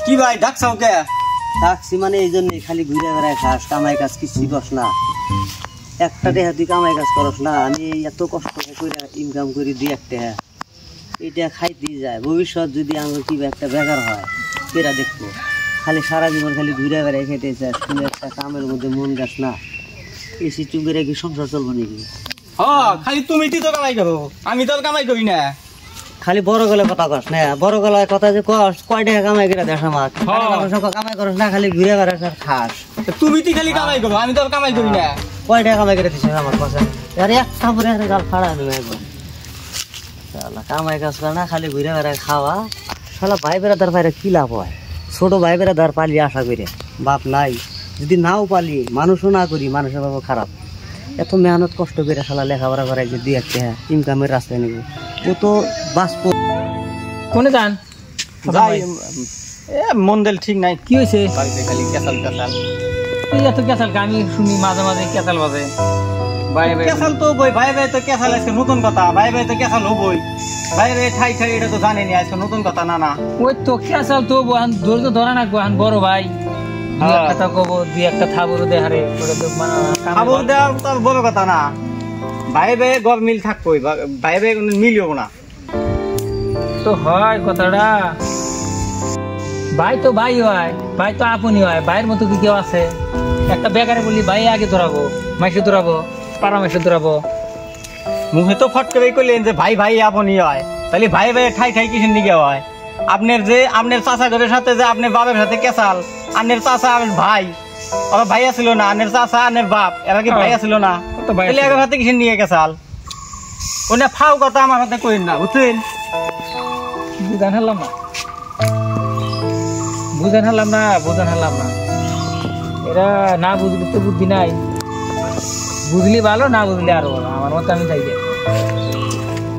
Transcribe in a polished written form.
কি ভাই ডাকছাও কে? ডাকছি মানে এই জন্যই, খালি ঘুরে বেড়ায় খাস, কামাই কাজ কিছুই করস না। একটা টাকা তুই কামাই কাজ করস না, আমি এত কষ্ট করে ইনকাম করি দুই একটা, এটা খাইতেই যায়। ভবিষ্যৎ যদি আমার কি একটা বেকার হয় কেরা দেখবো? খালি সারা জীবন খালি ঘুরে বেড়ায় খেতে চাস, কোনো একটা কামের মধ্যে মন যাস না। এসি চুপে রেখে সংসার চলবো নাকি? খালি তুমি তো কামাই করো, আমি তো কামাই করি না। খালি বড় গলায় কথা কস না, বড় গলায় কথা যে কস, কয় টাকা কামাই করে দেশ আমার কামাই করস না, খালি ঘুরে বেড়াস আর খাস। তুমি তো খালি কামাই করো, আমি তো কামাই করি না। কয় টাকা কামাই করে দিস আমার কাছে? আরে একটা পরে গাল ফাড়া নেবে একবার। কামাই কাজ করে না, খালি ঘুরে বেড়ায় খাওয়া। শালা ভাই বেড়াদার বাইরে কি লাভ হয়? ছোট ভাই বেড়াদার পালি আশা করে, বাপ নাই। যদি নাও পালি, মানুষও না করি, মানুষের বাবা খারাপ। এত মেহনত কষ্ট করে শালা লেখাপড়া করে যে দুই একটা ইনকামের রাস্তায় নেবে, ও তো বাঁচব। কোনে যান ভাই? মন দিল ঠিক নাই। কি হয়েছে? বাড়িতে খালি কেসাল কেসাল। এই এত কেসাল, আমি শুনি মাঝে মাঝে কেসাল বাজে। কেসাল তো বই ভাই ভাই তো কেসাল, আজকে নতুন কথা। ভাই ভাই তো কেসাল হবই, ভাই ভাই ঠাই ঠাই এটা তো জানেনি, আজকে নতুন কথা না। না ওই তো কেসাল তো ধৈর্য ধরা না গো, বড় ভাই দুই একটা কব, দুই একটা থাবর দেহারে খাবার দেওয়া তো বড় কথা না। ভাই ভাই গড় মিল থাকবই, ভাই ভাই মিলিও না তো হয় কথাটা। ভাই তো ভাই হয়, ভাই তো আপনি হয়, ভাইয়ের মতো কি কেউ আছে? একটা বেকারে বলি ভাই আগে ধরাবো, মাইসে ধরাবো, পাড়া মাইসে ধরাবো। মুখে তো ফট করে করলেন যে ভাই ভাই আপনি হয়, তাহলে ভাই ভাই ঠাই ঠাই কিসের দিকে হয়? আপনার যে আপনার চাচা ঘরের সাথে যে আপনার বাবার সাথে কেসাল, আপনার চাচা আর ভাই, আমার ভাই আসিল না, আপনার চাচা আপনার বাপ এরা কি ভাই আসিল না? তাহলে এর হাতে কিসের নিয়ে কেসাল? ওনা ফাও কথা আমার হাতে কইন না, বুঝছেন? বুঝান হারলাম না, বুঝান হারলাম না, বুঝান হারলাম না। এরা না বুঝলে তো বুদ্ধি নাই, বুঝলি ভালো, না বুঝলে আরো ভালো। আমার মতো আমি চাই